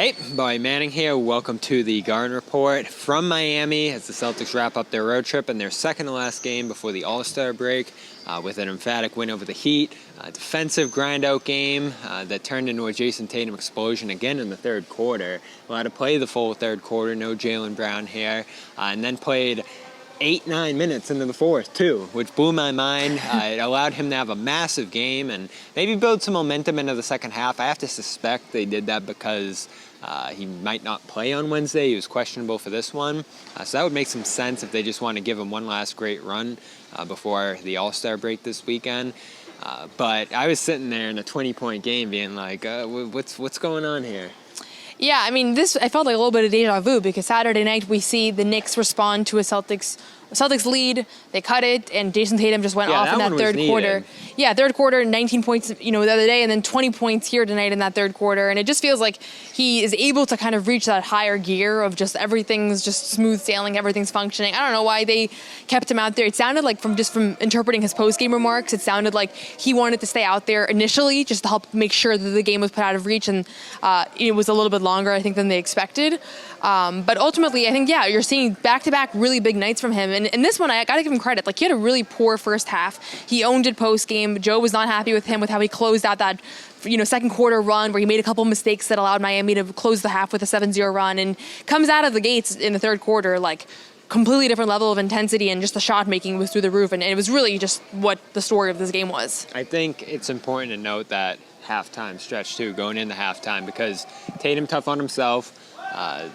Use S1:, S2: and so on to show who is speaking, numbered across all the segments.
S1: Hey, Bobby Manning here. Welcome to the Garden Report from Miami as the Celtics wrap up their road trip and their second-to-last game before the All-Star break with an emphatic win over the Heat. A defensive grind-out game that turned into a Jayson Tatum explosion again in the third quarter. Allowed to play the full third quarter, no Jaylen Brown here, and then played 8-9 minutes into the fourth, too, which blew my mind. It allowed him to have a massive game and maybe build some momentum into the second half. I have to suspect they did that because he might not play on Wednesday. He was questionable for this one. So that would make some sense if they just want to give him one last great run before the All-Star break this weekend. But I was sitting there in a 20-point game being like, what's going on here?
S2: Yeah, I mean, I felt like a little bit of deja vu because Saturday night we see the Knicks respond to a Celtics lead. They cut it, and Jayson Tatum just went off in that third quarter. Yeah, third quarter, 19 points, the other day, and then 20 points here tonight in that third quarter. And it just feels like he is able to kind of reach that higher gear of just everything's just smooth sailing, everything's functioning. I don't know why they kept him out there. It sounded like from interpreting his post-game remarks, it sounded like he wanted to stay out there initially just to help make sure that the game was put out of reach, and it was a little bit longer, I think, than they expected. But ultimately, I think, you're seeing back-to-back really big nights from him. And this one, I got to give him credit. Like, he had a really poor first half. He owned it post-game. Joe was not happy with him with how he closed out that second quarter run where he made a couple mistakes that allowed Miami to close the half with a 7-0 run, and comes out of the gates in the third quarter like completely different level of intensity, and just the shot making was through the roof. And it was really just what the story of this game was.
S1: I think it's important to note that halftime stretch too, going into halftime, because Tatum tough on himself,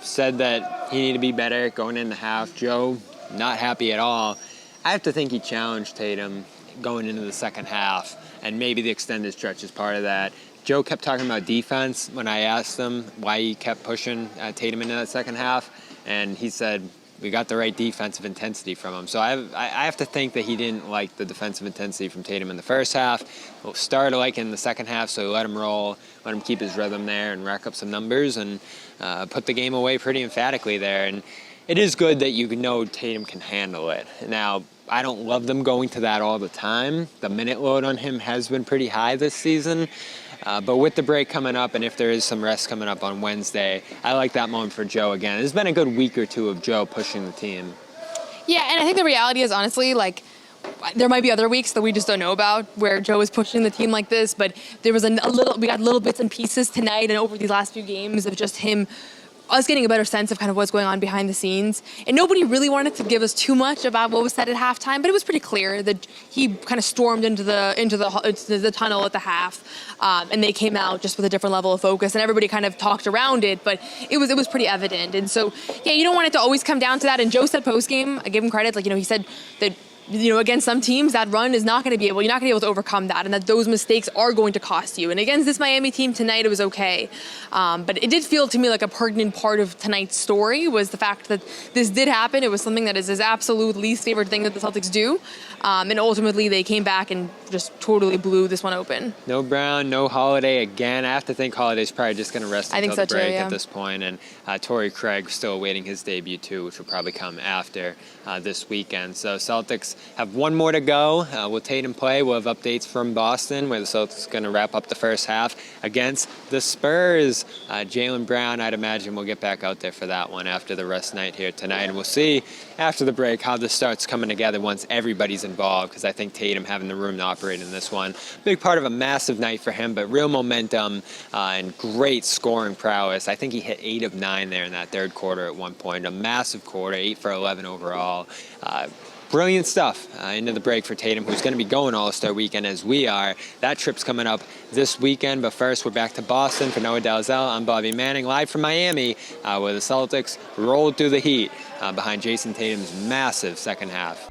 S1: said that he needed to be better going into half. Joe not happy at all. I have to think he challenged Tatum going into the second half, and maybe the extended stretch is part of that. Joe kept talking about defense when I asked him why he kept pushing Tatum into that second half, and he said we got the right defensive intensity from him. So I have to think that he didn't like the defensive intensity from Tatum in the first half. We'll start to like it in the second half, so he let him roll, let him keep his rhythm there and rack up some numbers, and put the game away pretty emphatically there. And it is good that you know Tatum can handle it. Now, I don't love them going to that all the time. The minute load on him has been pretty high this season. But with the break coming up, and if there is some rest coming up on Wednesday, I like that moment for Joe again. It's been a good week or two of Joe pushing the team.
S2: Yeah, and I think the reality is, honestly, like, there might be other weeks that we just don't know about where Joe is pushing the team like this, but there was we got little bits and pieces tonight and over these last few games of just us getting a better sense of kind of what's going on behind the scenes. And nobody really wanted to give us too much about what was said at halftime, but it was pretty clear that he kind of stormed into the tunnel at the half, and they came out just with a different level of focus, and everybody kind of talked around it, but it was pretty evident. And so, you don't want it to always come down to that. And Joe said post-game, I give him credit, he said that against some teams, that run is not going to be able, you're not going to be able to overcome that, and that those mistakes are going to cost you. And against this Miami team tonight, it was okay. But it did feel to me like a pertinent part of tonight's story was the fact that this did happen. It was something that is his absolute least favorite thing that the Celtics do. And ultimately, they came back and just totally blew this one open.
S1: No Brown, no Holiday again. I have to think Holiday's probably just going to rest until the break at this point. And Torrey Craig still awaiting his debut, too, which will probably come after this weekend. So Celtics have one more to go. Will Tatum play? We'll have updates from Boston, where the Celtics are going to wrap up the first half against the Spurs. Jaylen Brown, I'd imagine, will get back out there for that one after the rest night here tonight. And we'll see after the break how this starts coming together once everybody's involved, because I think Tatum having the room to operate in this one. Big part of a massive night for him, but real momentum and great scoring prowess. I think he hit 8 of 9 there in that third quarter at one point. A massive quarter, 8 for 11 overall. Brilliant stuff into the break for Tatum, who's going to be going All-Star Weekend as we are. That trip's coming up this weekend, but first we're back to Boston. For Noah Dalzell, I'm Bobby Manning, live from Miami, where the Celtics rolled through the Heat behind Jayson Tatum's massive second half.